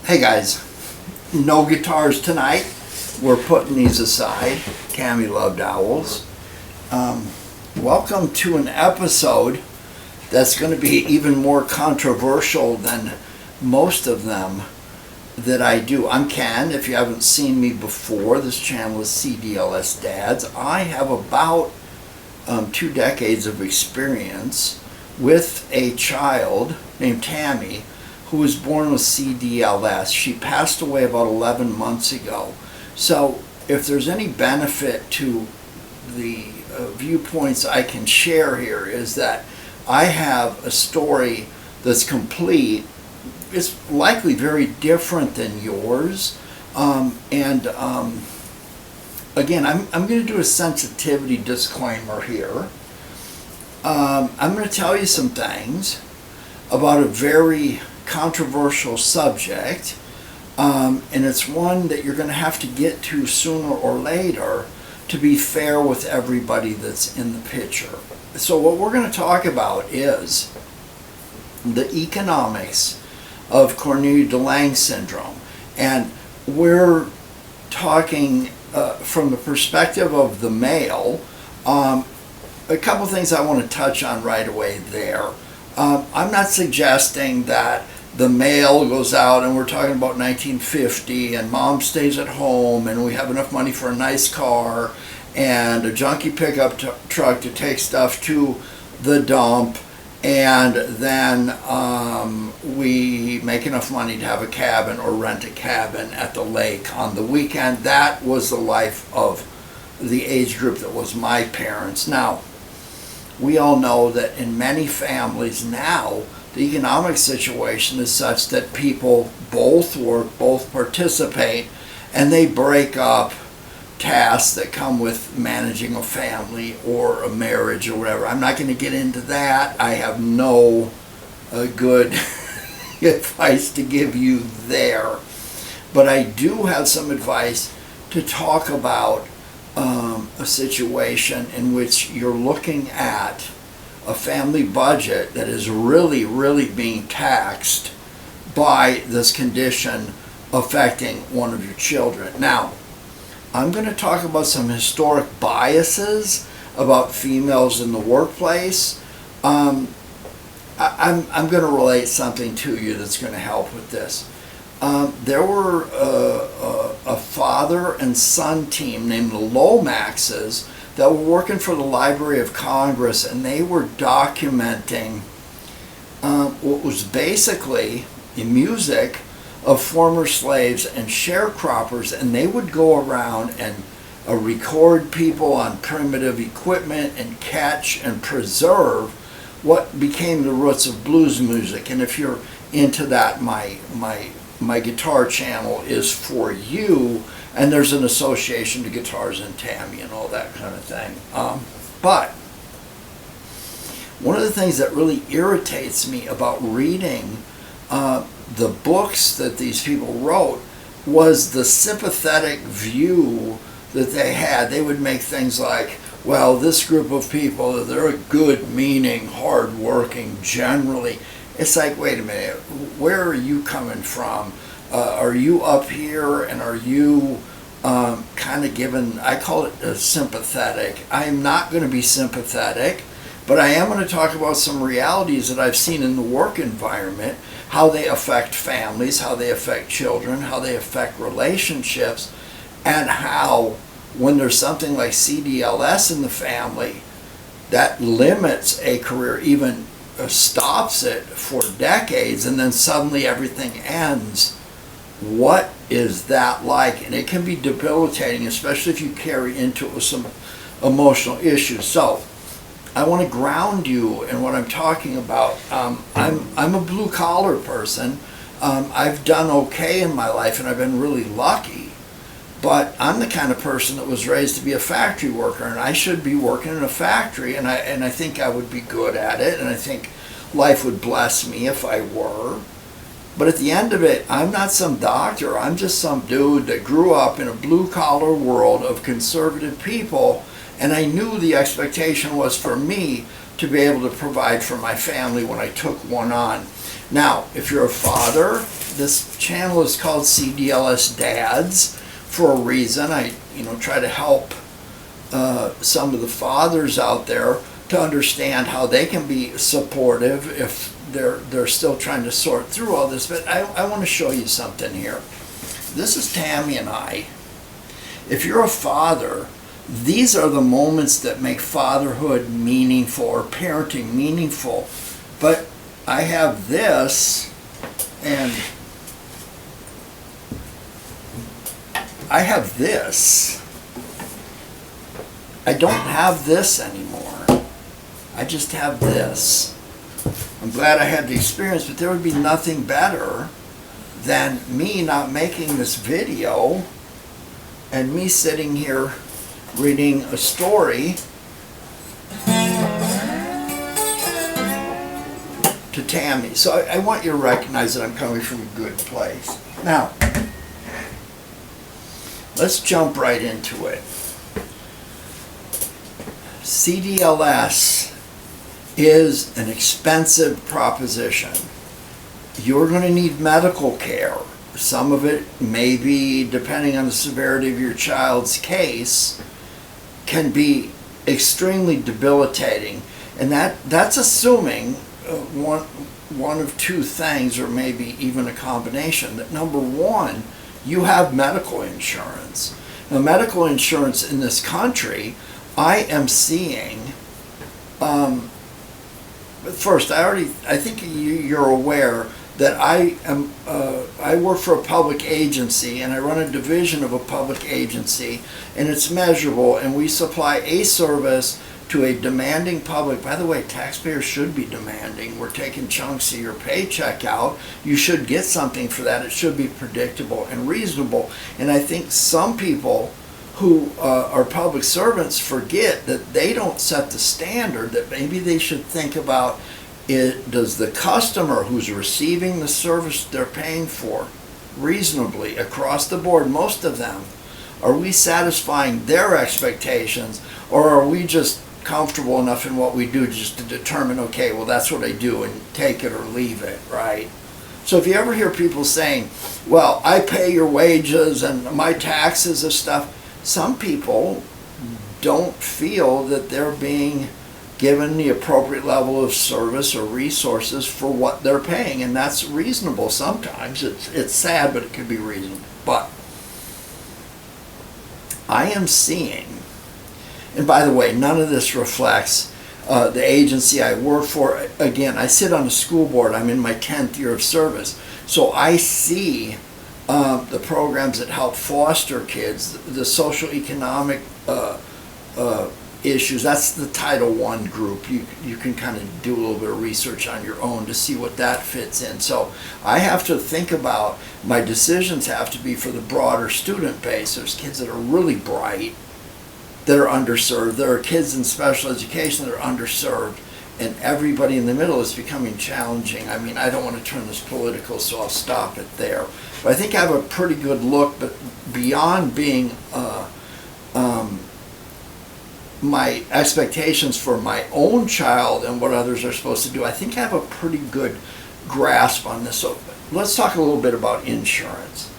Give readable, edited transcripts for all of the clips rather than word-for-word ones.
Hey guys, no guitars tonight. We're putting these aside. Cammie loved owls. Welcome to an episode that's going to be even more controversial than most of them that I do. I'm Ken. If you haven't seen me before, this channel is CdLS Dads. I have about 2 decades of experience with a child named Tammy who was born with CdLS. She passed away about 11 months ago. So if there's any benefit to the viewpoints I can share here is that I have a story that's complete. It's likely very different than yours. Again, I'm going to do a sensitivity disclaimer here. I'm going to tell you some things about a very controversial subject, and it's one that you're going to have to get to sooner or later to be fair with everybody that's in the picture. So what we're going to talk about is the economics of Cornelia de Lange Syndrome, and we're talking from the perspective of the male. A couple things I want to touch on right away there. I'm not suggesting that the male goes out, and we're talking about 1950, and mom stays at home, and we have enough money for a nice car and a junky pickup truck to take stuff to the dump, and then we make enough money to have a cabin or rent a cabin at the lake on the weekend. That was the life of the age group that was my parents. Now, we all know that in many families now, the economic situation is such that people both work, both participate, and they break up tasks that come with managing a family or a marriage or whatever. I'm not going to get into that. I have no good advice to give you there. But I do have some advice to talk about a situation in which you're looking at a family budget that is really being taxed by this condition affecting one of your children. Now, I'm going to talk about some historic biases about females in the workplace. I'm going to relate something to you that's going to help with this. There were a father and son team named the Lomaxes that were working for the Library of Congress, and they were documenting what was basically the music of former slaves and sharecroppers, and they would go around and record people on primitive equipment and catch and preserve what became the roots of blues music. And if you're into that, my guitar channel is for you, and there's an association to guitars and Tammy and all that kind of thing. But one of the things that really irritates me about reading the books that these people wrote was the sympathetic view that they had. They would make things like, well, this group of people, they're good meaning, hard working generally. It's like, wait a minute, where are you coming from? Are you up here, and are you kind of given, I call it sympathetic. I am not going to be sympathetic, but I am going to talk about some realities that I've seen in the work environment, how they affect families, how they affect children, how they affect relationships, and how when there's something like CdLS in the family that limits a career, even stops it for decades, and then suddenly everything ends. What is that like? And it can be debilitating, especially if you carry into it with some emotional issues. So I want to ground you in what I'm talking about. I'm a blue collar person. I've done okay in my life, and I've been really lucky. But I'm the kind of person that was raised to be a factory worker, and I should be working in a factory, and I think I would be good at it, and I think life would bless me if I were. But at the end of it, I'm not some doctor. I'm just some dude that grew up in a blue-collar world of conservative people, and I knew the expectation was for me to be able to provide for my family when I took one on. Now, if you're a father this channel is called CdLS Dads for a reason. I try to help some of the fathers out there to understand how they can be supportive if they're still trying to sort through all this. But I want to show you something here. This is Tammy and I. If you're a father, these are the moments that make fatherhood meaningful or parenting meaningful. But I have this, and I have this. I don't have this anymore. I just have this. I'm glad I had the experience, but there would be nothing better than me not making this video and me sitting here reading a story to Tammy. So I want you to recognize that I'm coming from a good place. Now, let's jump right into it. CdLS is an expensive proposition. You're going to need medical care. Some of it may be, depending on the severity of your child's case, can be extremely debilitating. And that's assuming one of two things, or maybe even a combination. That number one, you have medical insurance. Now, medical insurance in this country, I am seeing, first, I think you're aware that I work for a public agency, and I run a division of a public agency, and it's measurable, and we supply a service to a demanding public. By the way, taxpayers should be demanding. We're taking chunks of your paycheck out. You should get something for that. It should be predictable and reasonable. And I think some people who are public servants forget that they don't set the standard, that maybe they should think about does the customer who's receiving the service they're paying for reasonably across the board, most of them, are we satisfying their expectations, or are we just comfortable enough in what we do just to determine, okay, well, that's what I do and take it or leave it, right? So if you ever hear people saying, well, I pay your wages and my taxes and stuff, some people don't feel that they're being given the appropriate level of service or resources for what they're paying, and that's reasonable sometimes. It's sad, but it could be reasonable. But I am seeing, and by the way, none of this reflects the agency I work for. Again, I sit on a school board. I'm in my 10th year of service. So I see the programs that help foster kids, the social economic issues. That's the Title I group. You can kind of do a little bit of research on your own to see what that fits in. So I have to think about, my decisions have to be for the broader student base. There's kids that are really bright that are underserved. There are kids in special education that are underserved, and everybody in the middle is becoming challenging. I mean, I don't want to turn this political, so I'll stop it there. But I think I have a pretty good look, but beyond being my expectations for my own child and what others are supposed to do, I think I have a pretty good grasp on this. So let's talk a little bit about insurance.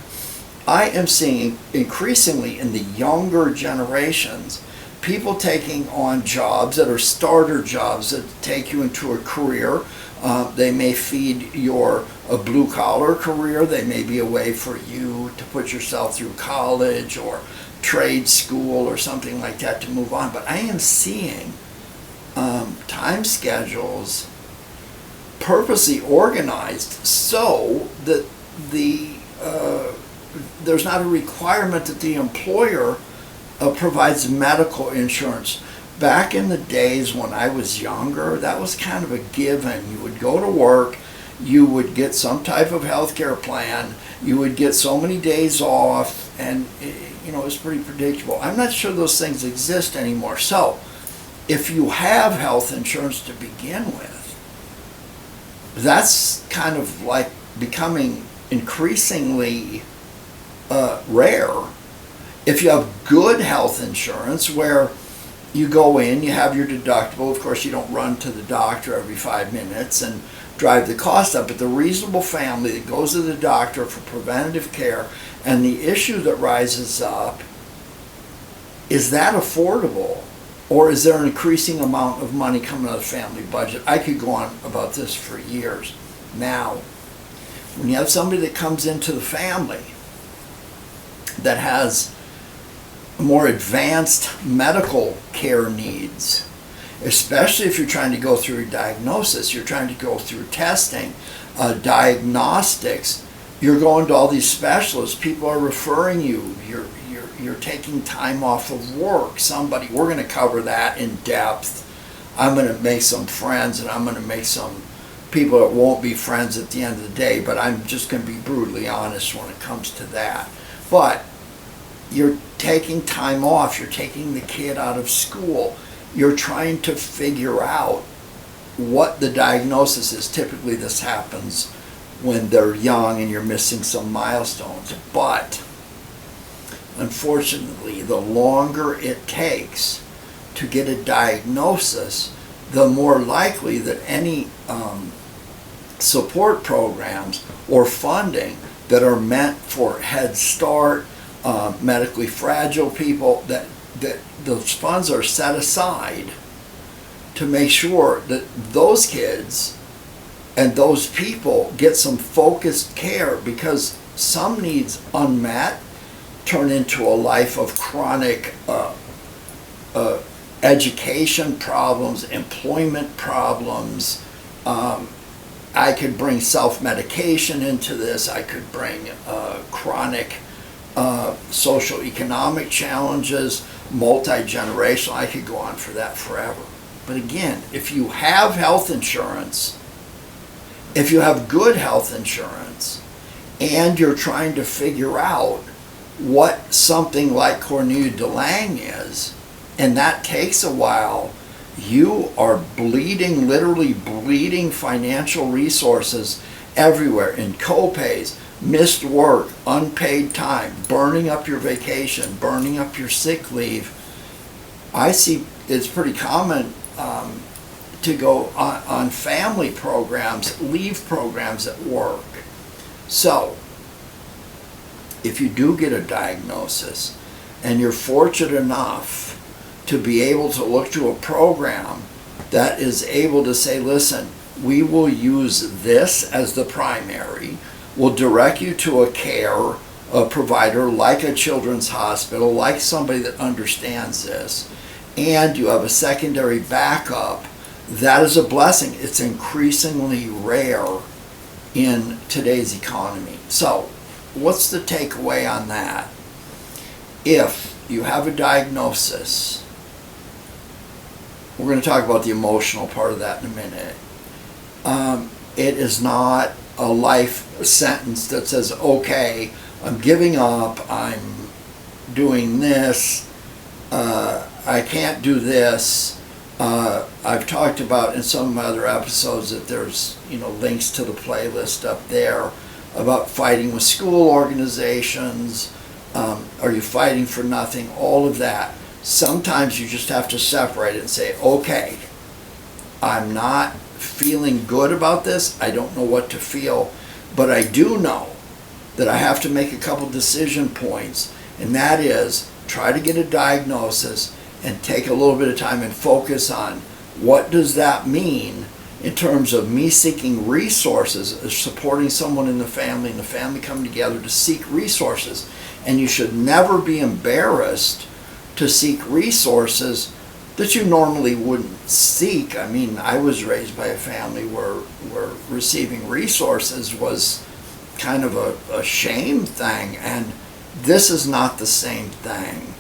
I am seeing increasingly in the younger generations, people taking on jobs that are starter jobs that take you into a career. They may feed a blue-collar career. They may be a way for you to put yourself through college or trade school or something like that to move on. But I am seeing time schedules purposely organized so that there's not a requirement that the employer provides medical insurance. Back in the days when I was younger, that was kind of a given. You would go to work, you would get some type of health care plan, you would get so many days off, and it was pretty predictable. I'm not sure those things exist anymore. So if you have health insurance to begin with, that's kind of like becoming increasingly rare. If you have good health insurance where you go in, you have your deductible. Of course, you don't run to the doctor every 5 minutes and drive the cost up, but the reasonable family that goes to the doctor for preventative care, and the issue that rises up, is that affordable? Or is there an increasing amount of money coming out of the family budget? I could go on about this for years. Now, when you have somebody that comes into the family that has more advanced medical care needs, especially if you're trying to go through a diagnosis, you're trying to go through testing, diagnostics, you're going to all these specialists, people are referring you, you're taking time off of work. We're going to cover that in depth. I'm going to make some friends, and I'm going to make some people that won't be friends at the end of the day, but I'm just going to be brutally honest when it comes to that. But you're taking time off, you're taking the kid out of school, you're trying to figure out what the diagnosis is. Typically this happens when they're young and you're missing some milestones, but unfortunately the longer it takes to get a diagnosis, the more likely that any support programs or funding that are meant for Head Start, medically fragile people, that those funds are set aside to make sure that those kids and those people get some focused care, because some needs unmet turn into a life of chronic education problems, employment problems. I could bring self-medication into this. I could bring chronic social economic challenges, multi-generational. I could go on for that forever. But again, if you have health insurance, if you have good health insurance, and you're trying to figure out what something like Cornelia de Lange is, and that takes a while, you are bleeding, literally bleeding financial resources everywhere in co-pays, missed work, unpaid time, burning up your vacation, burning up your sick leave. I see it's pretty common to go on family programs, leave programs at work. So, if you do get a diagnosis and you're fortunate enough to be able to look to a program that is able to say, listen, we will use this as the primary, we'll direct you to a provider like a children's hospital, like somebody that understands this, and you have a secondary backup, that is a blessing. It's increasingly rare in today's economy. So, what's the takeaway on that? If you have a diagnosis, we're going to talk about the emotional part of that in a minute. It is not a life sentence that says, okay, I'm giving up, I'm doing this, I can't do this. I've talked about in some of my other episodes that there's links to the playlist up there about fighting with school organizations. Are you fighting for nothing? All of that. Sometimes you just have to separate it and say, okay, I'm not feeling good about this. I don't know what to feel, but I do know that I have to make a couple decision points, and that is try to get a diagnosis and take a little bit of time and focus on what does that mean in terms of me seeking resources, supporting someone in the family, and the family coming together to seek resources. And you should never be embarrassed to seek resources that you normally wouldn't seek. I mean, I was raised by a family where receiving resources was kind of a shame thing, and this is not the same thing.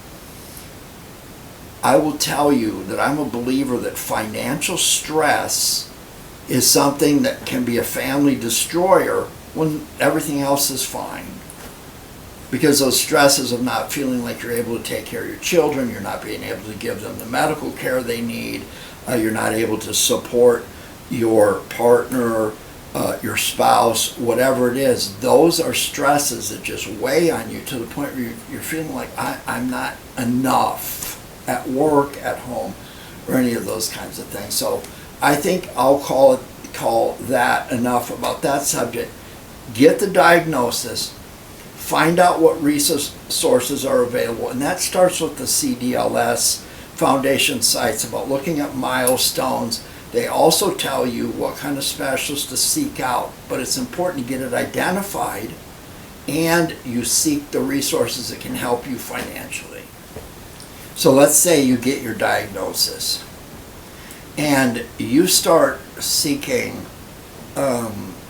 I will tell you that I'm a believer that financial stress is something that can be a family destroyer when everything else is fine. Because those stresses of not feeling like you're able to take care of your children, you're not being able to give them the medical care they need, you're not able to support your partner, your spouse, whatever it is, those are stresses that just weigh on you to the point where you're feeling like I'm not enough. at work, at home, or any of those kinds of things. So I think I'll call that enough about that subject. Get the diagnosis, find out what resources are available, and that starts with the CdLS Foundation sites about looking at milestones. They also tell you what kind of specialist to seek out, but it's important to get it identified and you seek the resources that can help you financially. So let's say you get your diagnosis and you start seeking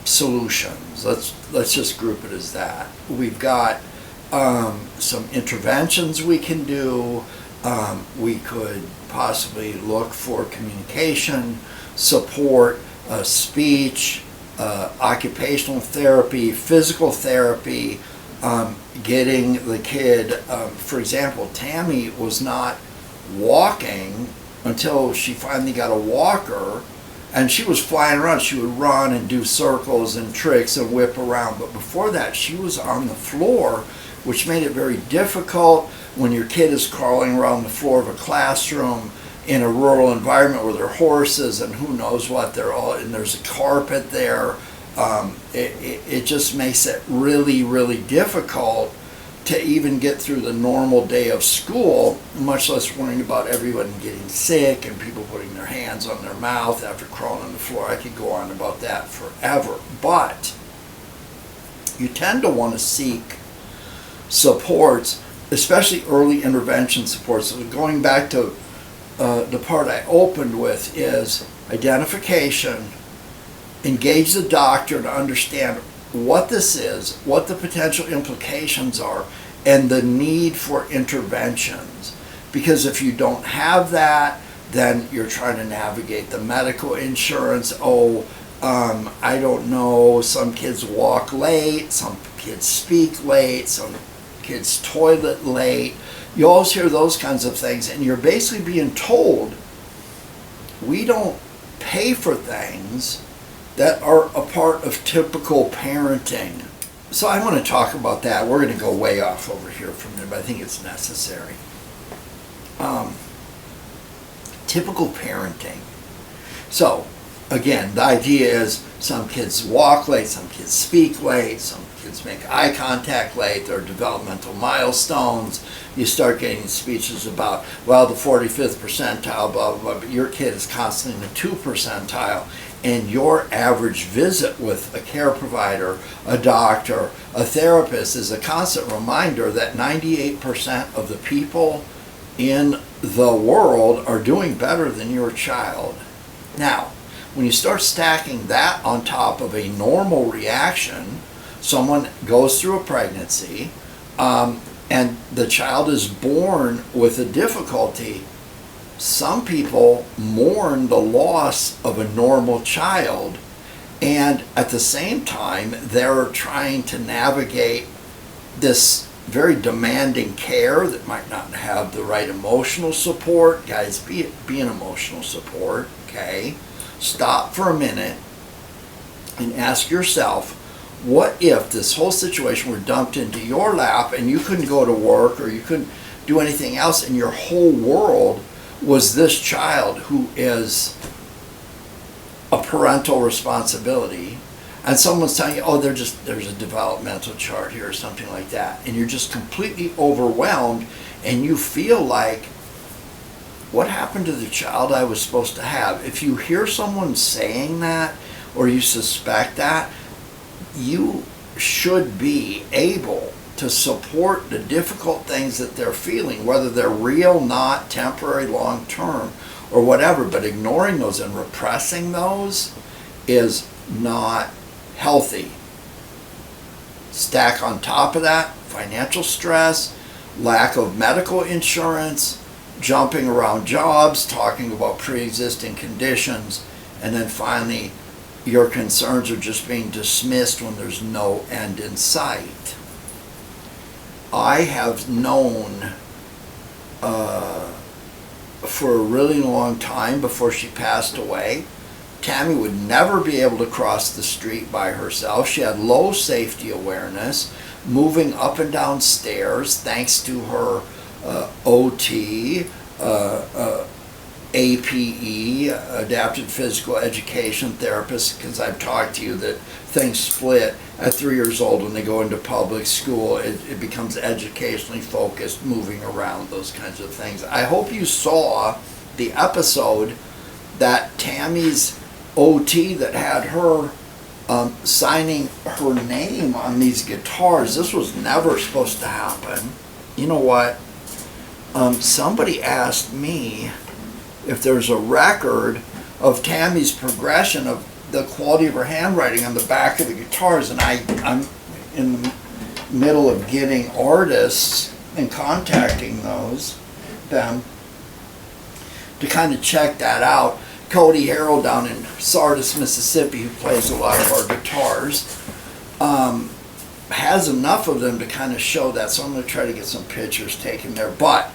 solutions. Let's just group it as that. We've got some interventions we can do. We could possibly look for communication, support, speech, occupational therapy, physical therapy, getting the kid, for example, Tammy was not walking until she finally got a walker, and she was flying around. She would run and do circles and tricks and whip around, but before that she was on the floor, which made it very difficult when your kid is crawling around the floor of a classroom in a rural environment where there are horses and who knows what, and there's a carpet there. It just makes it really, really difficult to even get through the normal day of school, much less worrying about everyone getting sick and people putting their hands on their mouth after crawling on the floor. I could go on about that forever. But you tend to want to seek supports, especially early intervention supports. So going back to the part I opened with is identification, engage the doctor to understand what this is, what the potential implications are, and the need for interventions. Because if you don't have that, then you're trying to navigate the medical insurance. I don't know, some kids walk late, some kids speak late, some kids toilet late. You always hear those kinds of things, and you're basically being told, we don't pay for things that are a part of typical parenting. So I want to talk about that. We're going to go way off over here from there, but I think it's necessary. Typical parenting. So again, the idea is some kids walk late, some kids speak late, some kids make eye contact late, there are developmental milestones. You start getting speeches about, well, the 45th percentile, blah, blah, blah, but your kid is constantly in the 2 percentile. And your average visit with a care provider, a doctor, a therapist is a constant reminder that 98% of the people in the world are doing better than your child. Now, when you start stacking that on top of a normal reaction, someone goes through a pregnancy, and the child is born with a difficulty. Some people mourn the loss of a normal child, and at the same time they're trying to navigate this very demanding care that might not have the right emotional support. Guys, be an emotional support, okay? Stop for a minute and ask yourself, what if this whole situation were dumped into your lap and you couldn't go to work or you couldn't do anything else, and your whole world was this child who is a parental responsibility, and someone's telling you, oh, there's a developmental chart here or something like that, and you're just completely overwhelmed, and you feel like, what happened to the child I was supposed to have? If you hear someone saying that, or you suspect that, you should be able to support the difficult things that they're feeling, whether they're real, not, temporary, long-term, or whatever. But ignoring those and repressing those is not healthy. Stack on top of that financial stress, lack of medical insurance, jumping around jobs, talking about pre-existing conditions, and then finally your concerns are just being dismissed when there's no end in sight. I have known for a really long time before she passed away, Tammy would never be able to cross the street by herself. She had low safety awareness, moving up and down stairs thanks to her OT. APE, adapted physical education therapist, because I've talked to you that things split at 3 years old when they go into public school. It becomes educationally focused, moving around, those kinds of things. I hope you saw the episode that Tammy's OT that had her signing her name on these guitars. This was never supposed to happen. You know what? Somebody asked me if there's a record of Tammy's progression of the quality of her handwriting on the back of the guitars, and I'm in the middle of getting artists and contacting them to kind of check that out. Cody Harrell down in Sardis, Mississippi, who plays a lot of our guitars, has enough of them to kind of show that, so I'm going to try to get some pictures taken there. But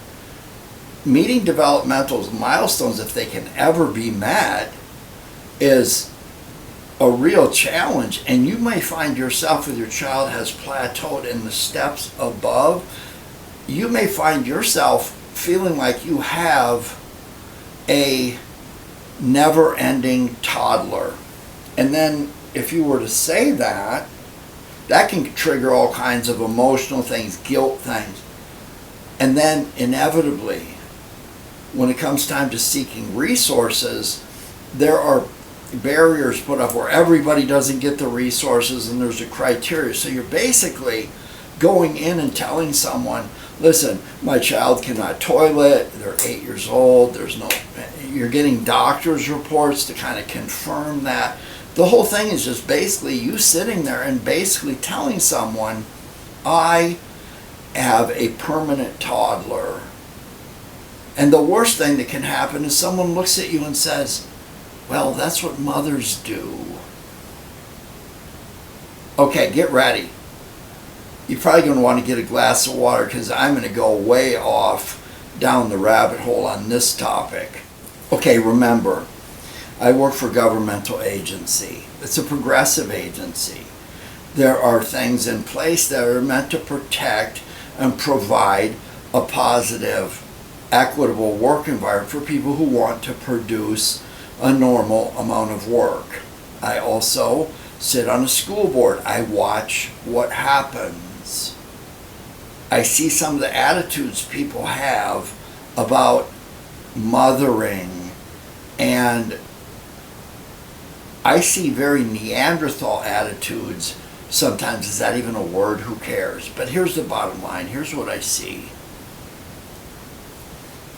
meeting developmental milestones, if they can ever be met, is a real challenge, and you may find yourself, if your child has plateaued in the steps above, you may find yourself feeling like you have a never-ending toddler. And then if you were to say that, that can trigger all kinds of emotional things, guilt things. And then inevitably, when it comes time to seeking resources, there are barriers put up where everybody doesn't get the resources, and there's a criteria. So you're basically going in and telling someone, listen, my child cannot toilet, they're 8 years old, you're getting doctor's reports to kind of confirm that. The whole thing is just basically you sitting there and basically telling someone, I have a permanent toddler. And the worst thing that can happen is someone looks at you and says, well, that's what mothers do. Okay, get ready. You're probably going to want to get a glass of water, because I'm going to go way off down the rabbit hole on this topic. Okay, remember, I work for a governmental agency. It's a progressive agency. There are things in place that are meant to protect and provide a positive, equitable work environment for people who want to produce a normal amount of work. I also sit on a school board. I watch what happens. I see some of the attitudes people have about mothering, and I see very Neanderthal attitudes sometimes. Is that even a word? Who cares? But here's the bottom line. Here's what I see.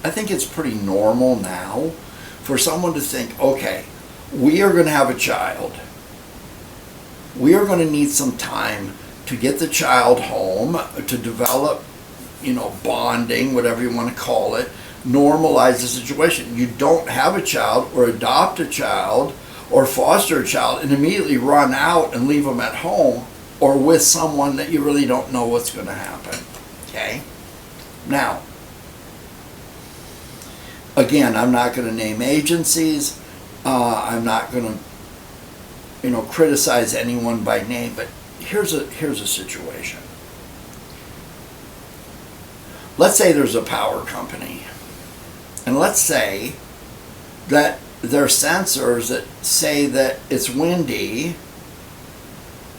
I think it's pretty normal now for someone to think, okay, we are going to have a child. We are going to need some time to get the child home, to develop, bonding, whatever you want to call it, normalize the situation. You don't have a child or adopt a child or foster a child and immediately run out and leave them at home or with someone that you really don't know what's going to happen. Okay? Now, again, I'm not going to name agencies. I'm not going to, criticize anyone by name. But here's a situation. Let's say there's a power company, and let's say that their sensors that say that it's windy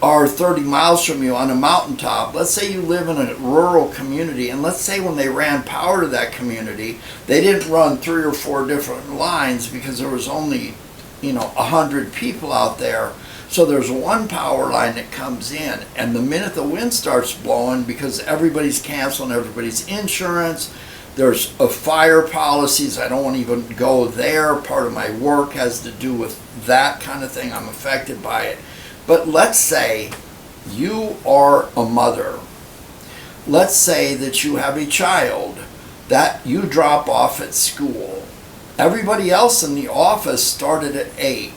are 30 miles from you on a mountaintop. Let's say you live in a rural community, and let's say when they ran power to that community, they didn't run 3 or 4 different lines because there was only 100 people out there. So there's one power line that comes in, and the minute the wind starts blowing, because everybody's canceling everybody's insurance, there's fire policies. I don't want to even go there. Part of my work has to do with that kind of thing. I'm affected by it. But let's say you are a mother. Let's say that you have a child that you drop off at school. Everybody else in the office started at 8,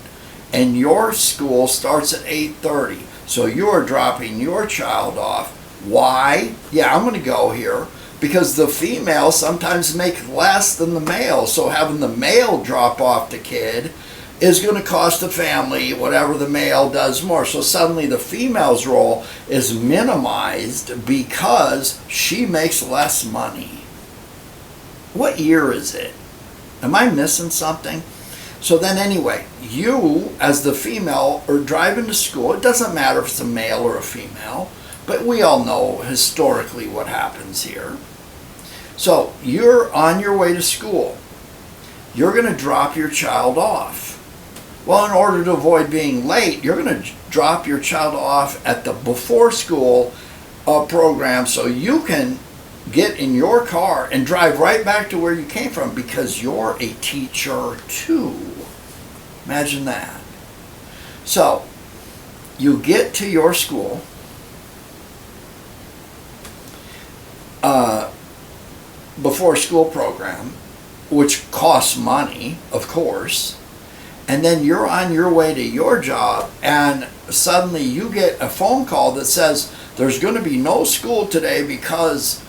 and your school starts at 8:30. So you are dropping your child off. Why? Yeah, I'm going to go here. Because the female sometimes make less than the male. So having the male drop off the kid is going to cost the family whatever the male does more. So suddenly the female's role is minimized because she makes less money. What year is it? Am I missing something? So then anyway, you as the female are driving to school. It doesn't matter if it's a male or a female, but we all know historically what happens here. So you're on your way to school. You're going to drop your child off. Well, in order to avoid being late, you're going to drop your child off at the before school program so you can get in your car and drive right back to where you came from because you're a teacher too. Imagine that. So you get to your school. Before school program, which costs money, of course, and then you're on your way to your job, and suddenly you get a phone call that says there's going to be no school today because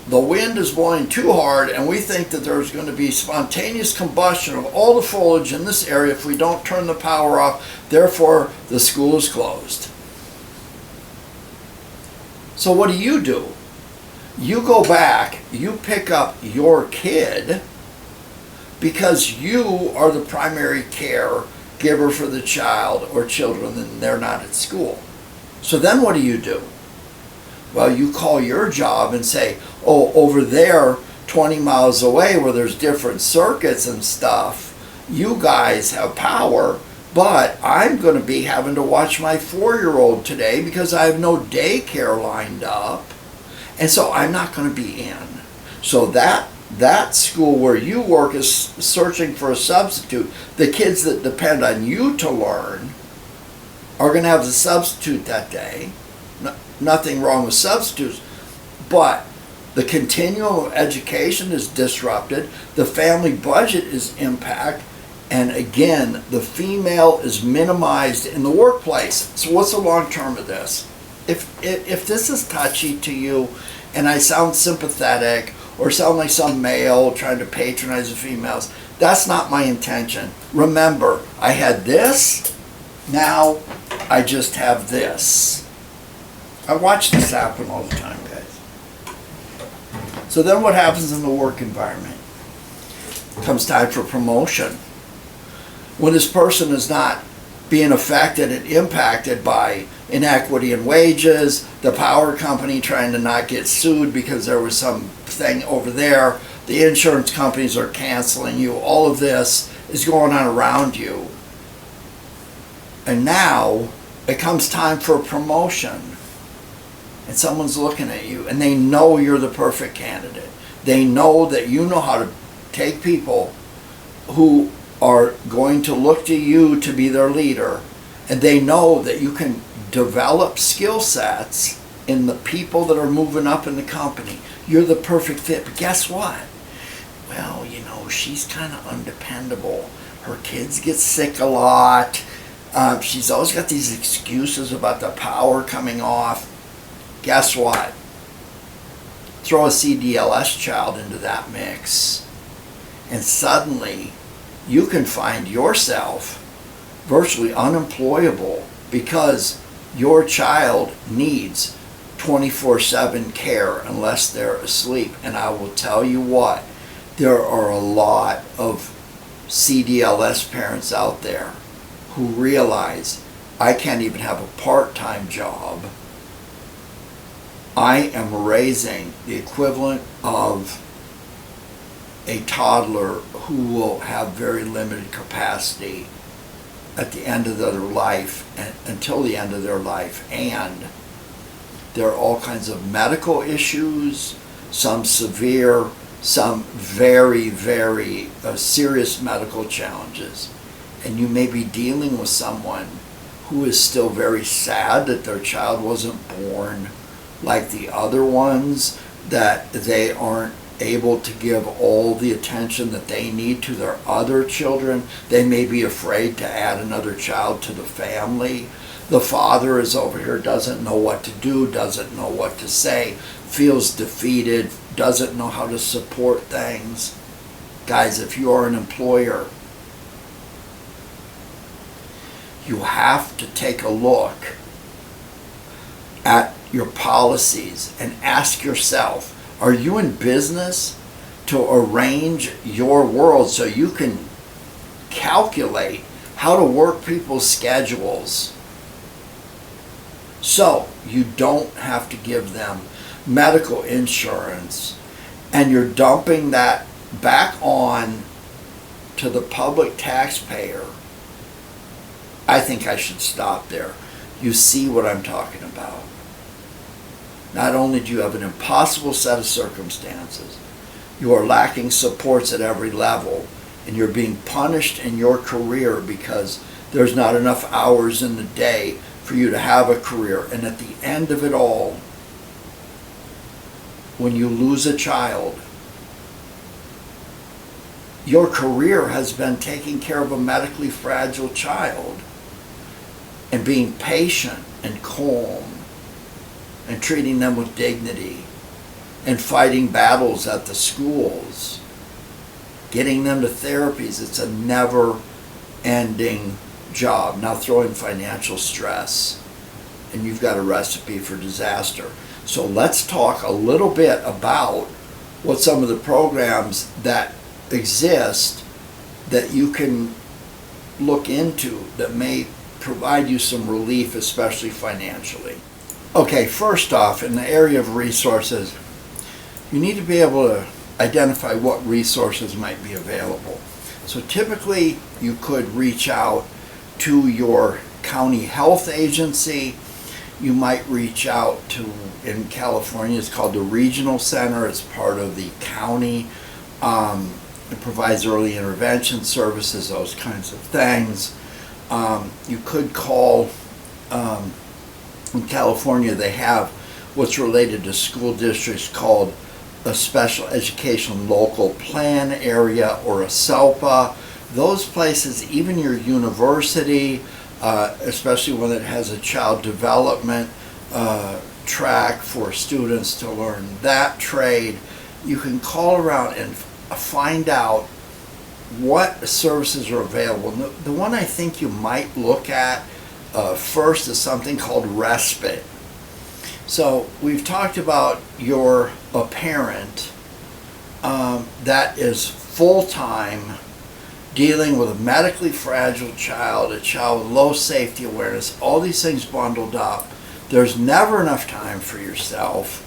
the wind is blowing too hard, and we think that there's going to be spontaneous combustion of all the foliage in this area if we don't turn the power off. Therefore, the school is closed. So what do? You go back, you pick up your kid because you are the primary caregiver for the child or children and they're not at school. So then what do? Well, you call your job and say, oh, over there 20 miles away where there's different circuits and stuff, you guys have power, but I'm going to be having to watch my 4-year-old today because I have no daycare lined up. And so I'm not going to be in. So that school where you work is searching for a substitute. The kids that depend on you to learn are going to have the substitute that day. Nothing wrong with substitutes. But the continuum of education is disrupted. The family budget is impacted. And again, the female is minimized in the workplace. So what's the long term of this? If this is touchy to you and I sound sympathetic or sound like some male trying to patronize the females, that's not my intention. Remember, I had this, now I just have this. I watch this happen all the time, guys. So then what happens in the work environment? Comes time for promotion. When this person is not being affected and impacted by inequity in wages, the power company trying to not get sued because there was some thing over there, the insurance companies are canceling you, all of this is going on around you. And now it comes time for promotion. And someone's looking at you and they know you're the perfect candidate. They know that you know how to take people who are going to look to you to be their leader, and they know that you can develop skill sets in the people that are moving up in the company. You're the perfect fit. But guess what? Well, she's kind of undependable. Her kids get sick a lot. She's always got these excuses about the power coming off. Guess what? Throw a CdLS child into that mix, and suddenly you can find yourself virtually unemployable because your child needs 24/7 care unless they're asleep. And I will tell you what, there are a lot of CdLS parents out there who realize I can't even have a part-time job. I am raising the equivalent of a toddler who will have very limited capacity at the end of their life and until the end of their life. And there are all kinds of medical issues, some severe, some very, very serious medical challenges. And you may be dealing with someone who is still very sad that their child wasn't born like the other ones, that they aren't able to give all the attention that they need to their other children. They may be afraid to add another child to the family. The father is over here, doesn't know what to do, doesn't know what to say, feels defeated, doesn't know how to support things. Guys, if you are an employer, you have to take a look at your policies and ask yourself, are you in business to arrange your world so you can calculate how to work people's schedules. So you don't have to give them medical insurance, and you're dumping that back on to the public taxpayer. I think I should stop there. You see what I'm talking about. Not only do you have an impossible set of circumstances, you are lacking supports at every level, and you're being punished in your career because there's not enough hours in the day for you to have a career. And at the end of it all, when you lose a child, your career has been taking care of a medically fragile child and being patient and calm and treating them with dignity and fighting battles at the schools, getting them to therapies. It's a never-ending job. Now throw in financial stress, and you've got a recipe for disaster. So let's talk a little bit about what some of the programs that exist that you can look into that may provide you some relief, especially financially. Okay, first off, in the area of resources, you need to be able to identify what resources might be available. So typically you could reach out to your county health agency. You might reach out to, in California, it's called the Regional Center. It's part of the county. It provides early intervention services, those kinds of things. You could call, in California, they have what's related to school districts called a special education local plan area, or a SELPA. Those places, even your university, especially when it has a child development track for students to learn that trade, you can call around and find out what services are available. The one I think you might look at first is something called respite. So we've talked about you're a parent that is full-time dealing with a medically fragile child, a child with low safety awareness, all these things bundled up. There's never enough time for yourself.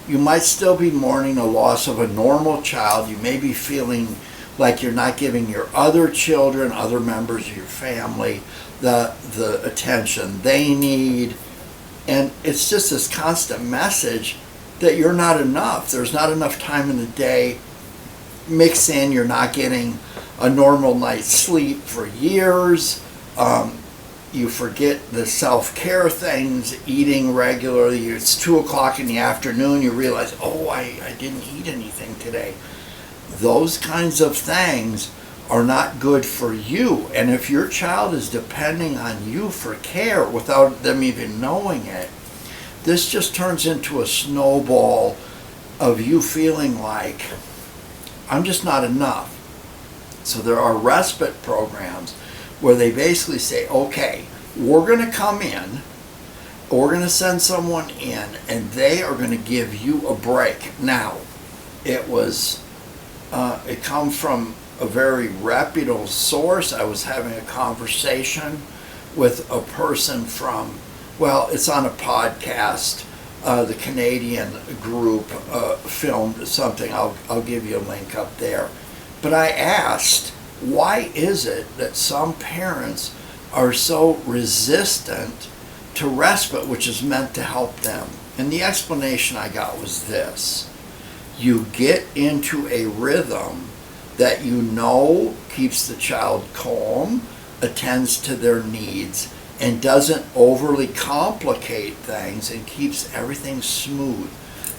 You might still be mourning the loss of a normal child. You may be feeling like you're not giving your other children, other members of your family, the attention they need. And it's just this constant message that you're not enough. There's not enough time in the day. Mix in, you're not getting a normal night's sleep for years. You forget the self-care things, eating regularly. It's 2 o'clock in the afternoon, you realize, oh, I didn't eat anything today. Those kinds of things are not good for you. And if your child is depending on you for care without them even knowing it, this just turns into a snowball of you feeling like, I'm just not enough. So there are respite programs where they basically say, okay, we're going to come in, we're going to send someone in, and they are going to give you a break. Now, it comes from a very reputable source. I was having a conversation with a person from, well, it's on a podcast. The Canadian group filmed something. I'll give you a link up there. But I asked, why is it that some parents are so resistant to respite, which is meant to help them? And the explanation I got was this. You get into a rhythm that you know keeps the child calm, attends to their needs, and doesn't overly complicate things, and keeps everything smooth.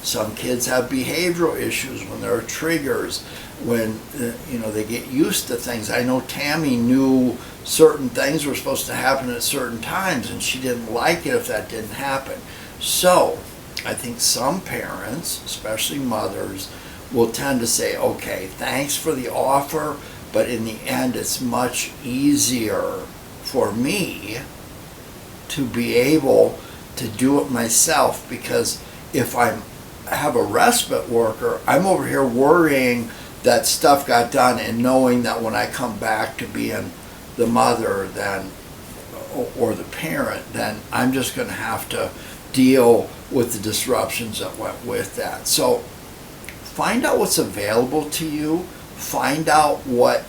Some kids have behavioral issues when there are triggers, when they get used to things. I know Tammy knew certain things were supposed to happen at certain times, and she didn't like it if that didn't happen. So I think some parents, especially mothers, will tend to say, okay, thanks for the offer, but in the end it's much easier for me to be able to do it myself, because if I have a respite worker, I'm over here worrying that stuff got done, and knowing that when I come back to being the mother then, or the parent, then I'm just going to have to deal with the disruptions that went with that. So find out what's available to you. Find out what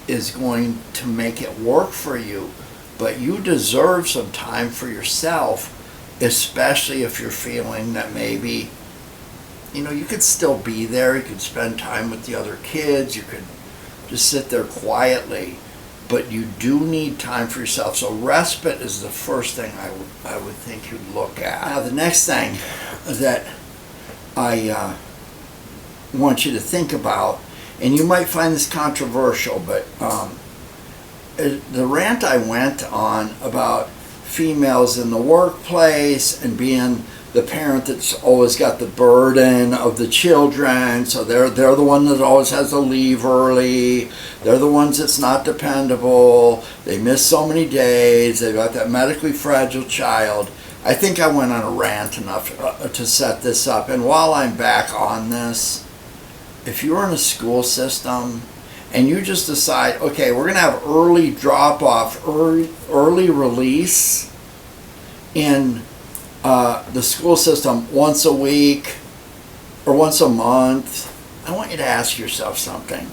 is going to make it work for you. But you deserve some time for yourself, especially if you're feeling that maybe, you could still be there. You could spend time with the other kids. You could just sit there quietly. But you do need time for yourself. So respite is the first thing I would think you'd look at. Now the next thing that I want you to think about, and you might find this controversial, but the rant I went on about females in the workplace and being the parent that's always got the burden of the children, so they're the one that always has to leave early, they're the ones that's not dependable, they miss so many days, they've got that medically fragile child. I think I went on a rant enough to set this up, and while I'm back on this, if you're in a school system and you just decide, okay, we're going to have early drop-off, early release in the school system once a week or once a month, I want you to ask yourself something.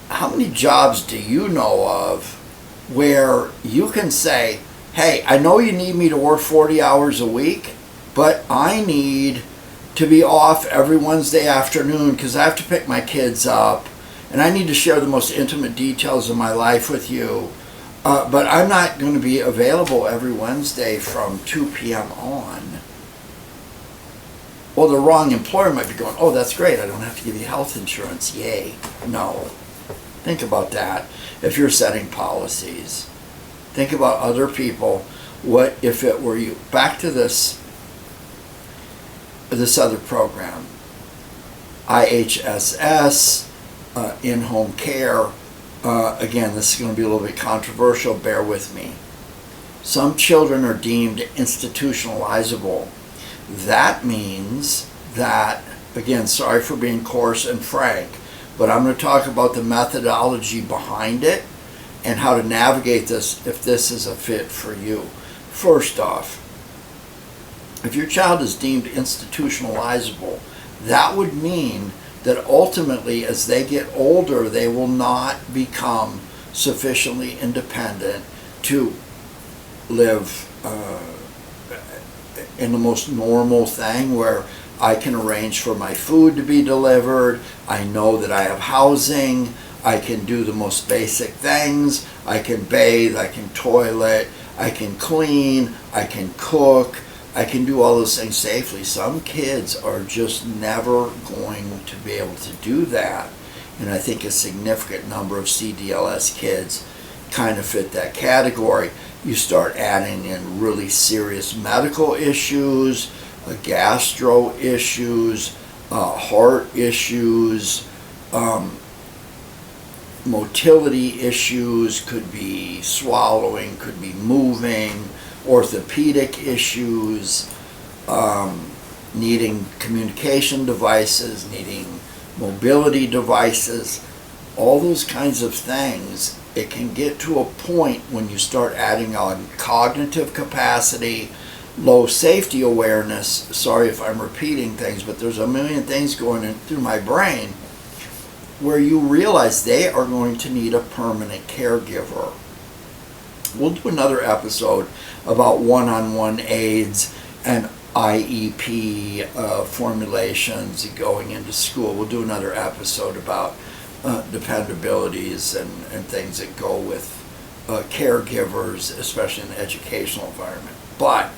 How many jobs do you know of where you can say, hey, I know you need me to work 40 hours a week, but I need to be off every Wednesday afternoon because I have to pick my kids up and I need to share the most intimate details of my life with you. But I'm not going to be available every Wednesday from 2 p.m. on. Well, the wrong employer might be going, oh, that's great. I don't have to give you health insurance. Yay. No. Think about that if you're setting policies. Think about other people. What if it were you? Back to this other program. IHSS, in-home care. Again, this is going to be a little bit controversial, bear with me. Some children are deemed institutionalizable. That means that, again, sorry for being coarse and frank, but I'm going to talk about the methodology behind it and how to navigate this if this is a fit for you. First off, if your child is deemed institutionalizable, that would mean that ultimately, as they get older, they will not become sufficiently independent to live in the most normal thing where I can arrange for my food to be delivered, I know that I have housing, I can do the most basic things, I can bathe, I can toilet, I can clean, I can cook, I can do all those things safely. Some kids are just never going to be able to do that. And I think a significant number of CdLS kids kind of fit that category. You start adding in really serious medical issues, gastro issues, heart issues, motility issues, could be swallowing, could be moving, orthopedic issues, needing communication devices, needing mobility devices, all those kinds of things. It can get to a point when you start adding on cognitive capacity, low safety awareness. Sorry if I'm repeating things, but there's a million things going in through my brain where you realize they are going to need a permanent caregiver. We'll do another episode about one-on-one aids and IEP formulations going into school. We'll do another episode about dependabilities and things that go with caregivers, especially in the educational environment. But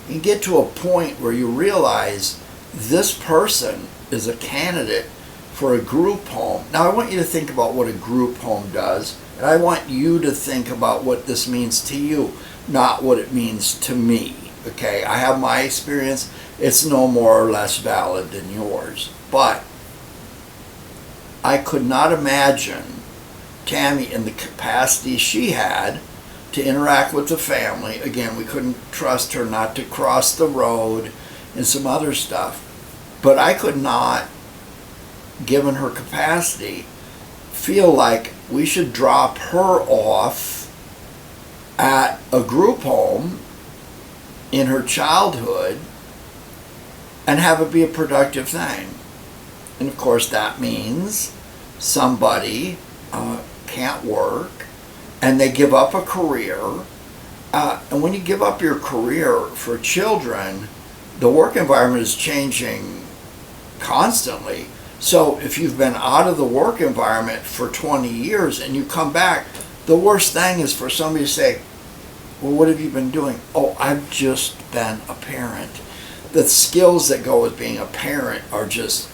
you get to a point where you realize this person is a candidate for a group home. Now I want you to think about what a group home does, and I want you to think about what this means to you, not what it means to me. Okay, I have my experience. It's no more or less valid than yours. But I could not imagine Tammy in the capacity she had to interact with the family. Again, we couldn't trust her not to cross the road and some other stuff. But I could not given her capacity, feel like we should drop her off at a group home in her childhood and have it be a productive thing. And of course that means somebody can't work and they give up a career. And when you give up your career for children, the work environment is changing constantly. So if you've been out of the work environment for 20 years and you come back, the worst thing is for somebody to say, well, what have you been doing? Oh, I've just been a parent. The skills that go with being a parent are just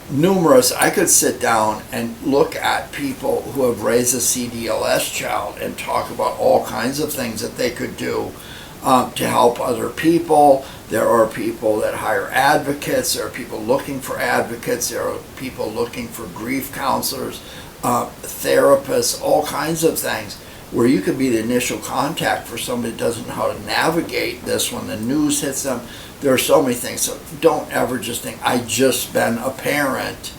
numerous. I could sit down and look at people who have raised a CdLS child and talk about all kinds of things that they could do to help other people. There are people that hire advocates. There are people looking for advocates. There are people looking for grief counselors, therapists, all kinds of things where you could be the initial contact for somebody that doesn't know how to navigate this when the news hits them. There are so many things. So don't ever just think, I just been a parent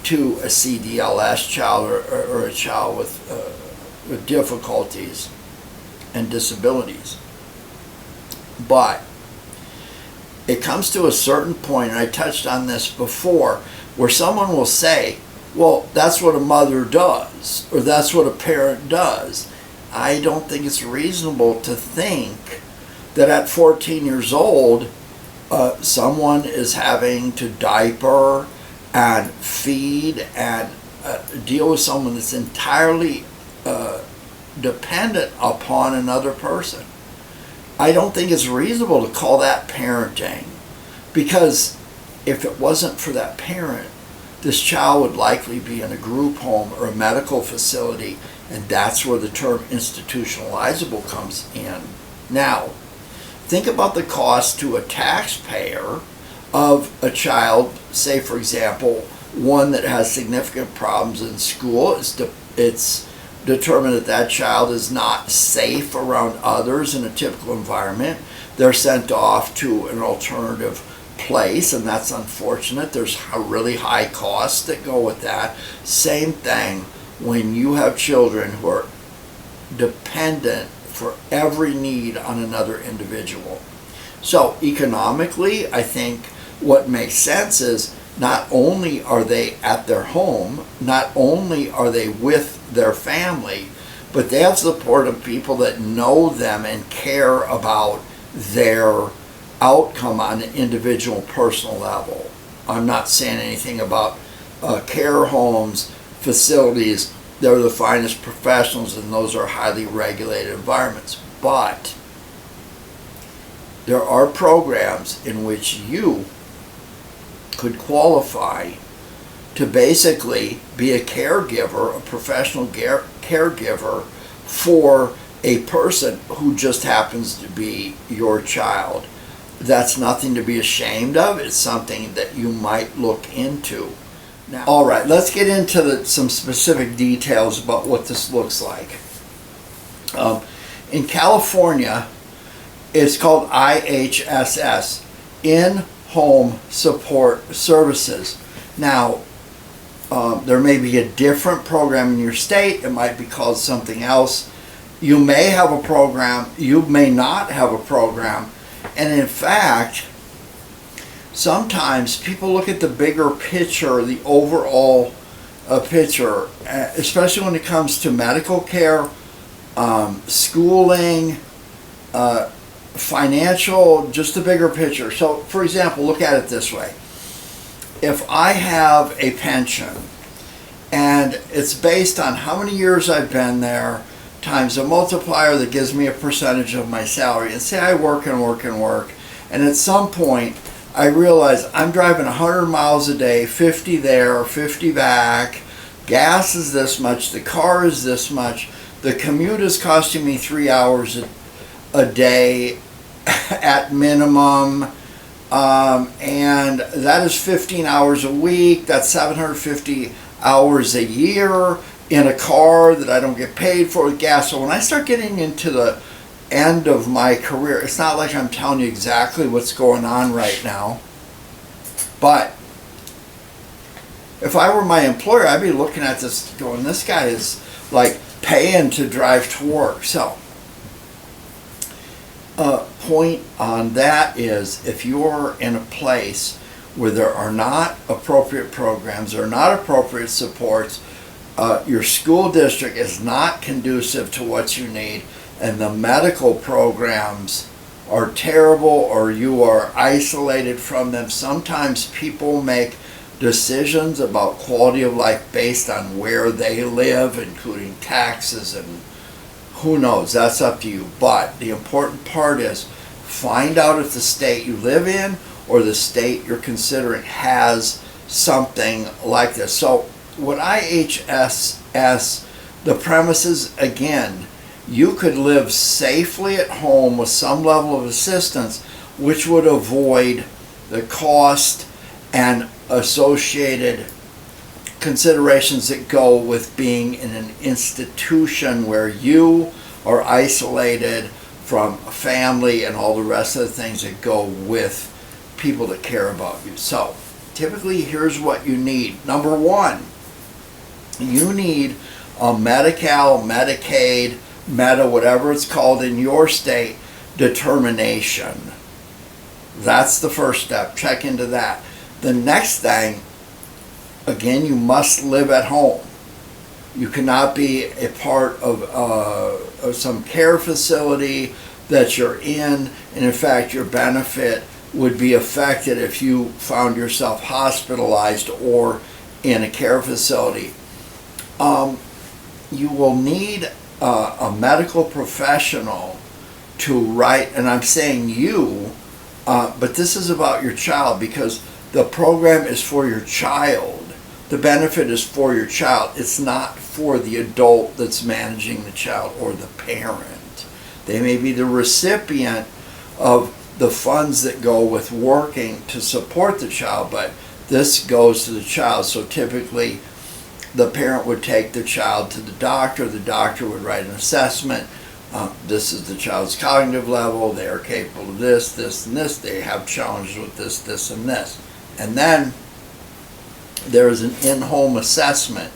to a CdLS child or a child with difficulties and disabilities. But it comes to a certain point, and I touched on this before, where someone will say, well, that's what a mother does, or that's what a parent does. I don't think it's reasonable to think that at 14 years old, someone is having to diaper and feed and deal with someone that's entirely dependent upon another person. I don't think it's reasonable to call that parenting, because if it wasn't for that parent, this child would likely be in a group home or a medical facility, and that's where the term institutionalizable comes in. Now, think about the cost to a taxpayer of a child, say for example, one that has significant problems in school. It's determined that that child is not safe around others in a typical environment. They're sent off to an alternative place, and that's unfortunate. There's really high costs that go with that. Same thing when you have children who are dependent for every need on another individual. So economically, I think what makes sense is not only are they at their home, not only are they with their family, but they have support of people that know them and care about their outcome on an individual personal level. I'm not saying anything about care homes, facilities. They're the finest professionals, and those are highly regulated environments. But there are programs in which you could qualify to basically be a caregiver, a professional caregiver for a person who just happens to be your child. That's nothing to be ashamed of. It's something that you might look into. Now, all right, let's get into some specific details about what this looks like. In California, it's called IHSS, In-Home Support Services. Now, there may be a different program in your state. It might be called something else. You may have a program. You may not have a program. And in fact, sometimes people look at the bigger picture, the overall picture, especially when it comes to medical care, schooling, financial, just the bigger picture. So, for example, look at it this way. If I have a pension and it's based on how many years I've been there times a multiplier that gives me a percentage of my salary, and say I work and work and work, and at some point I realize I'm driving 100 miles a day, 50 there, 50 back, gas is this much, the car is this much, the commute is costing me 3 hours a day at minimum, and that is 15 hours a week, that's 750 hours a year in a car that I don't get paid for with gas. So when I start getting into the end of my career, it's not like I'm telling you exactly what's going on right now, but if I were my employer, I'd be looking at this going, this guy is like paying to drive to work. So, point on that is, if you're in a place where there are not appropriate programs or not appropriate supports, your school district is not conducive to what you need, and the medical programs are terrible, or you are isolated from them. Sometimes people make decisions about quality of life based on where they live, including taxes, and who knows, that's up to you. But the important part is, find out if the state you live in or the state you're considering has something like this. So what IHSS, the premise is, again, you could live safely at home with some level of assistance, which would avoid the cost and associated considerations that go with being in an institution where you are isolated from family and all the rest of the things that go with people that care about you. So typically, here's what you need. Number one, you need a Medi-Cal, Medicaid, Meta, whatever it's called in your state, determination. That's the first step. Check into that. The next thing, again, you must live at home. You cannot be a part of some care facility that you're in, and in fact, your benefit would be affected if you found yourself hospitalized or in a care facility. You will need a medical professional to write, and I'm saying you, but this is about your child, because the program is for your child. The benefit is for your child. It's not for the adult that's managing the child or the parent. They may be the recipient of the funds that go with working to support the child, but this goes to the child. So typically, the parent would take the child to the doctor would write an assessment. This is the child's cognitive level, they are capable of this, this, and this, they have challenges with this, this, and this. And then there is an in-home assessment,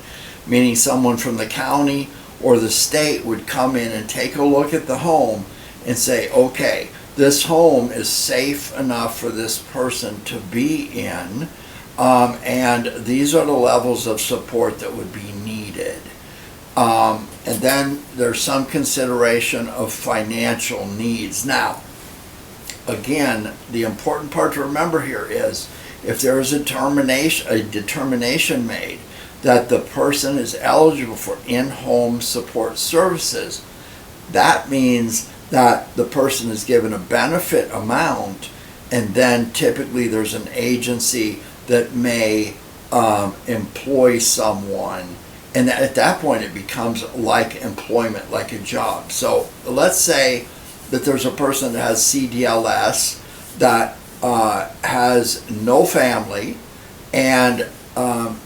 meaning someone from the county or the state would come in and take a look at the home and say, okay, this home is safe enough for this person to be in, and these are the levels of support that would be needed. And then there's some consideration of financial needs. Now, again, the important part to remember here is, if there is a determination made that the person is eligible for in-home support services, that means that the person is given a benefit amount, and then typically there's an agency that may employ someone, and at that point it becomes like employment, like a job. So let's say that there's a person that has CdLS that has no family, and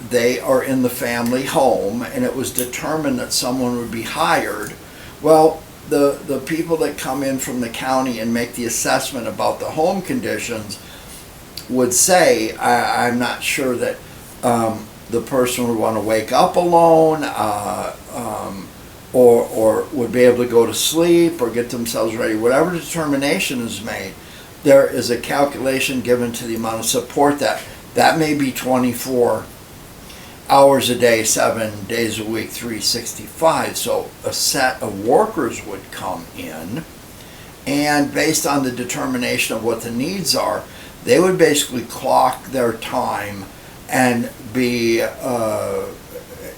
they are in the family home, and it was determined that someone would be hired. Well, the people that come in from the county and make the assessment about the home conditions would say, I'm not sure that the person would want to wake up alone, or would be able to go to sleep or get themselves ready. Whatever determination is made, there is a calculation given to the amount of support that may be 24 hours a day, 7 days a week, 365. So a set of workers would come in, and based on the determination of what the needs are, they would basically clock their time and be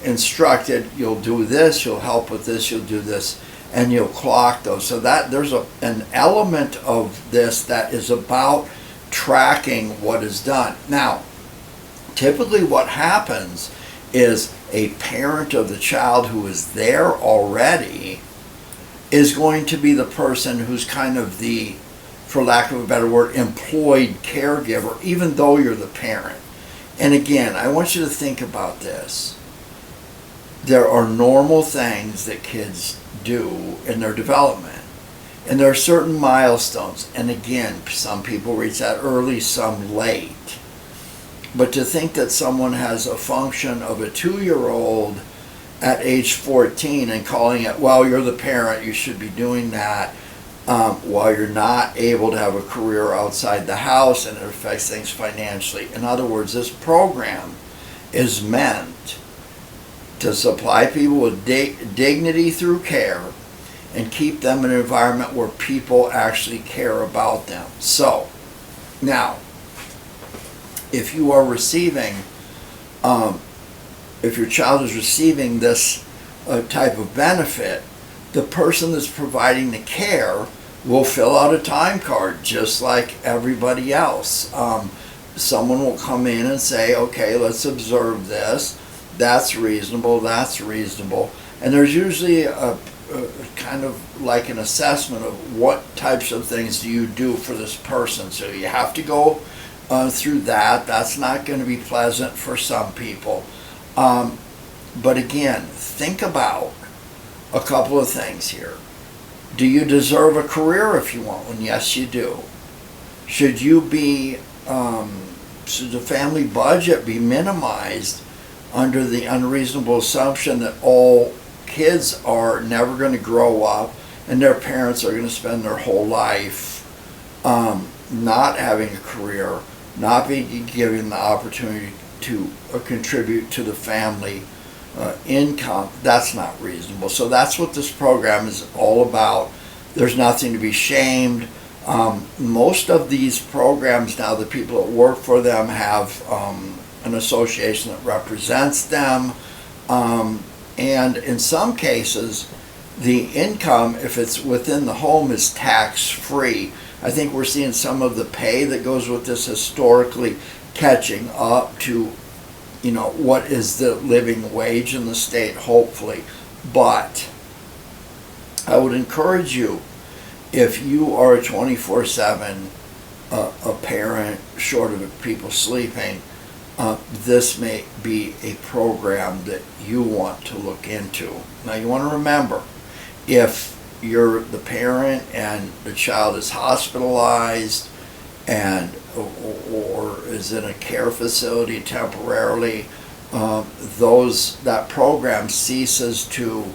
instructed, you'll do this, you'll help with this, you'll do this, and you'll clock those. So that there's an element of this that is about tracking what is done. Now, typically what happens is a parent of the child who is there already is going to be the person who's kind of the, for lack of a better word, employed caregiver, even though you're the parent. And again, I want you to think about this. There are normal things that kids do in their development, and there are certain milestones. And again, some people reach that early, some late. But to think that someone has a function of a 2-year-old at age 14 and calling it, well, you're the parent, you should be doing that, while you're not able to have a career outside the house and it affects things financially. In other words, this program is meant to supply people with dignity through care and keep them in an environment where people actually care about them. So, now, if you are receiving, if your child is receiving this type of benefit, the person that's providing the care will fill out a time card just like everybody else. Someone will come in and say, okay, let's observe this. That's reasonable, that's reasonable. And there's usually a kind of like an assessment of what types of things do you do for this person. So you have to go through that. That's not going to be pleasant for some people. But again, think about a couple of things here. Do you deserve a career if you want one? Yes, you do. Should you be, should the family budget be minimized under the unreasonable assumption that all kids are never going to grow up and their parents are going to spend their whole life not having a career, not being given the opportunity to contribute to the family income? That's not reasonable. So that's what this program is all about. There's nothing to be shamed. Most of these programs now, the people that work for them have an association that represents them. And in some cases, the income, if it's within the home, is tax-free. I think we're seeing some of the pay that goes with this historically catching up to, you know, what is the living wage in the state, hopefully. But I would encourage you, if you are 24/7 a parent short of people sleeping, this may be a program that you want to look into. Now you want to remember, if you're the parent and the child is hospitalized and or is in a care facility temporarily, that program ceases to,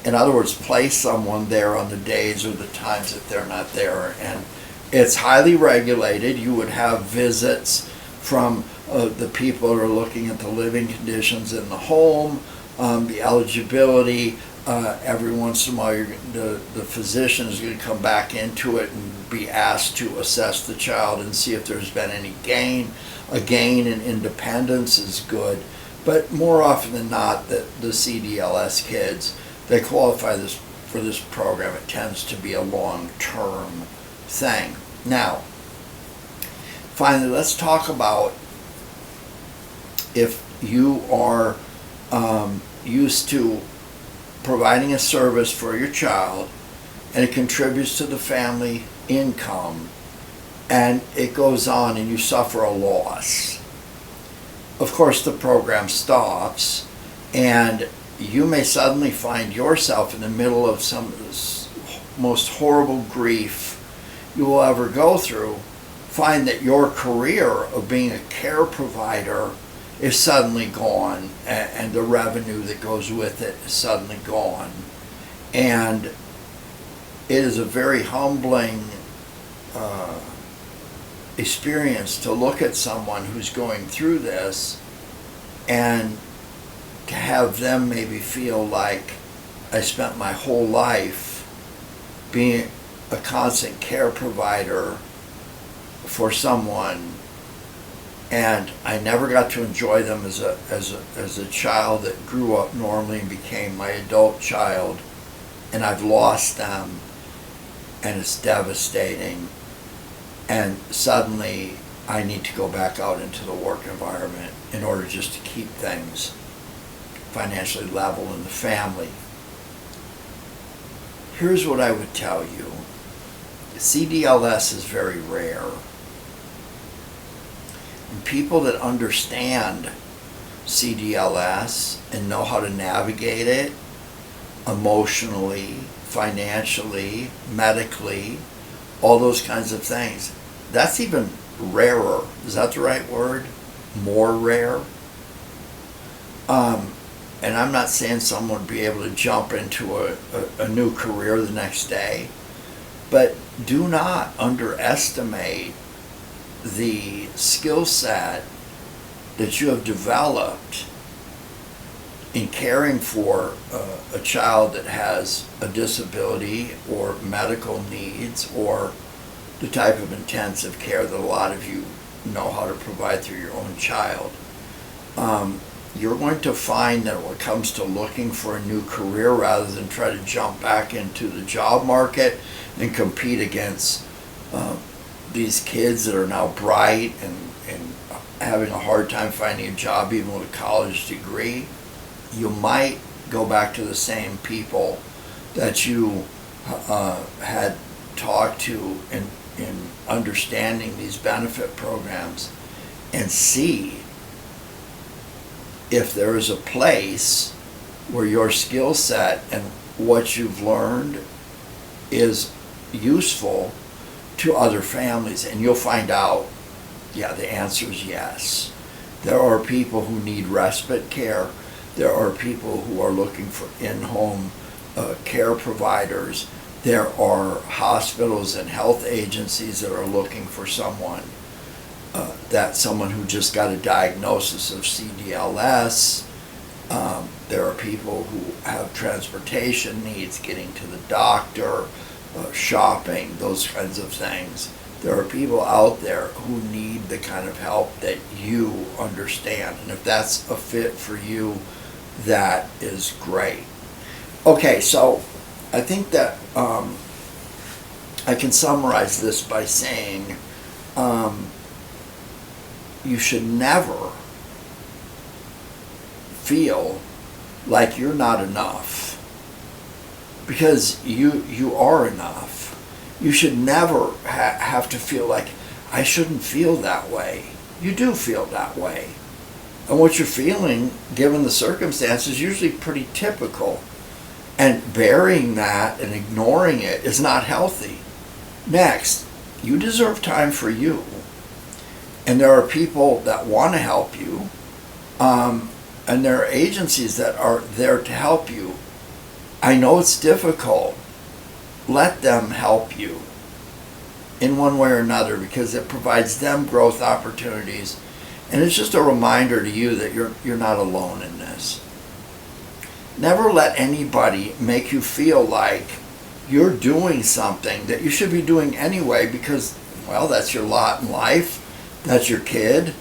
in other words, place someone there on the days or the times that they're not there. And it's highly regulated. You would have visits from the people who are looking at the living conditions in the home, the eligibility. Every once in a while, the physician is going to come back into it and be asked to assess the child and see if there's been any gain. A gain in independence is good, but more often than not, the CdLS kids, they qualify for this program. It tends to be a long-term thing. Now, finally, let's talk about if you are used to providing a service for your child and it contributes to the family income and it goes on and you suffer a loss. Of course, the program stops and you may suddenly find yourself in the middle of some of the most horrible grief you will ever go through, find that your career of being a care provider is suddenly gone, and the revenue that goes with it is suddenly gone. And it is a very humbling experience to look at someone who's going through this and to have them maybe feel like, I spent my whole life being a constant care provider for someone, and I never got to enjoy them as a child that grew up normally and became my adult child, and I've lost them, and it's devastating, and suddenly I need to go back out into the work environment in order just to keep things financially level in the family. Here's what I would tell you. CdLS is very rare. And people that understand CdLS and know how to navigate it emotionally, financially, medically, all those kinds of things, that's even rarer. Is that the right word? More rare. And I'm not saying someone would be able to jump into a new career the next day, but do not underestimate the skill set that you have developed in caring for a child that has a disability or medical needs or the type of intensive care that a lot of you know how to provide through your own child. You're going to find that when it comes to looking for a new career, rather than try to jump back into the job market and compete against these kids that are now bright and having a hard time finding a job even with a college degree, you might go back to the same people that you had talked to in understanding these benefit programs and see if there is a place where your skill set and what you've learned is useful to other families. And you'll find out, yeah, the answer is yes. There are people who need respite care. There are people who are looking for in-home care providers. There are hospitals and health agencies that are looking for someone someone who just got a diagnosis of CdLS. There are people who have transportation needs, getting to the doctor, shopping, those kinds of things. There are people out there who need the kind of help that you understand. And if that's a fit for you, that is great. Okay, so I think that I can summarize this by saying you should never feel like you're not enough, because you are enough. You should never have to feel like, I shouldn't feel that way. You do feel that way. And what you're feeling, given the circumstances, is usually pretty typical. And burying that and ignoring it is not healthy. Next, you deserve time for you. And there are people that want to help you. And there are agencies that are there to help you. I know it's difficult. Let them help you in one way or another, because it provides them growth opportunities. And it's just a reminder to you that you're not alone in this. Never let anybody make you feel like you're doing something that you should be doing anyway because, well, that's your lot in life. That's your kid.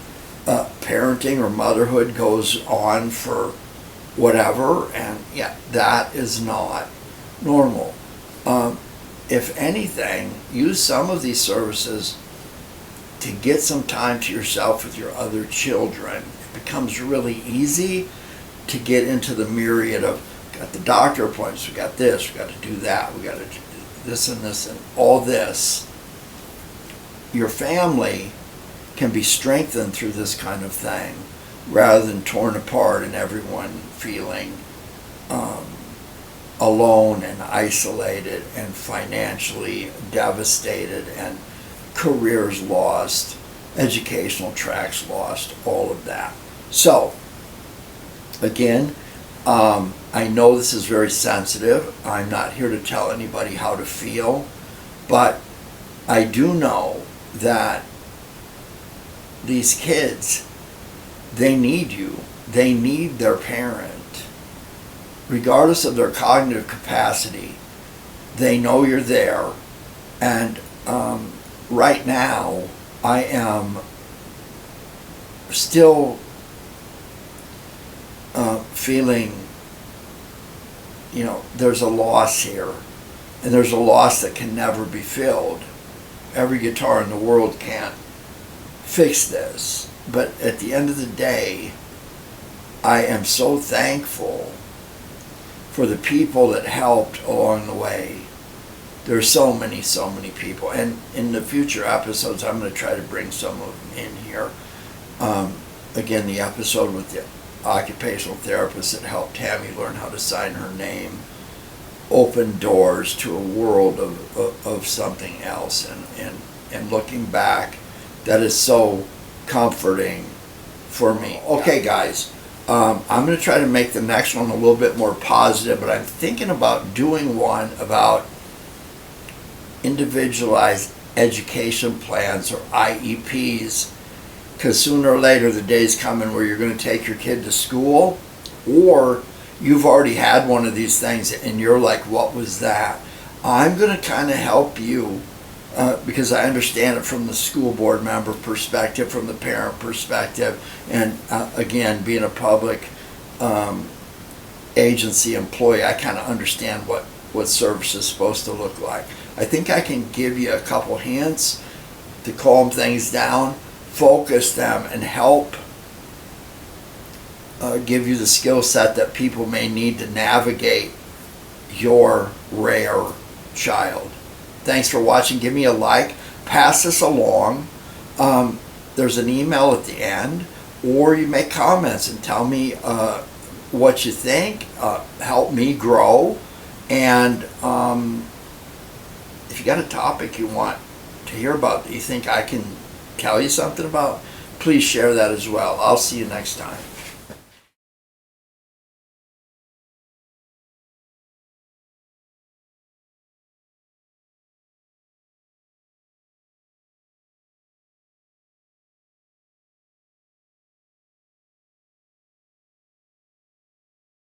Parenting or motherhood goes on for whatever, and yeah, that is not normal. If anything, use some of these services to get some time to yourself with your other children. It becomes really easy to get into the myriad of, got the doctor appointments, we got this, we got to do that, we got to do this and all this. Your family can be strengthened through this kind of thing rather than torn apart and everyone feeling alone and isolated and financially devastated and careers lost, educational tracks lost, all of that. So, again, I know this is very sensitive. I'm not here to tell anybody how to feel, but I do know that these kids, they need you. They need their parent. Regardless of their cognitive capacity, they know you're there. And right now, I am still feeling, there's a loss here. And there's a loss that can never be filled. Every guitar in the world can't fix this. But at the end of the day, I am so thankful for the people that helped along the way. There's so many people. And in the future episodes, I'm going to try to bring some of them in here. Again, the episode with the occupational therapist that helped Tammy learn how to sign her name opened doors to a world of something else. And looking back that is so comforting for me. Okay, guys, I'm going to try to make the next one a little bit more positive, but I'm thinking about doing one about individualized education plans, or IEPs, because sooner or later the day's coming where you're going to take your kid to school, or you've already had one of these things and you're like, what was that? I'm going to kind of help you because I understand it from the school board member perspective, from the parent perspective, and again, being a public agency employee, I kind of understand what service is supposed to look like. I think I can give you a couple hints to calm things down, focus them, and help give you the skill set that people may need to navigate your rare child. Thanks for watching. Give me a like. Pass this along. There's an email at the end, or you make comments and tell me what you think. Help me grow. And if you got a topic you want to hear about that you think I can tell you something about, please share that as well. I'll see you next time.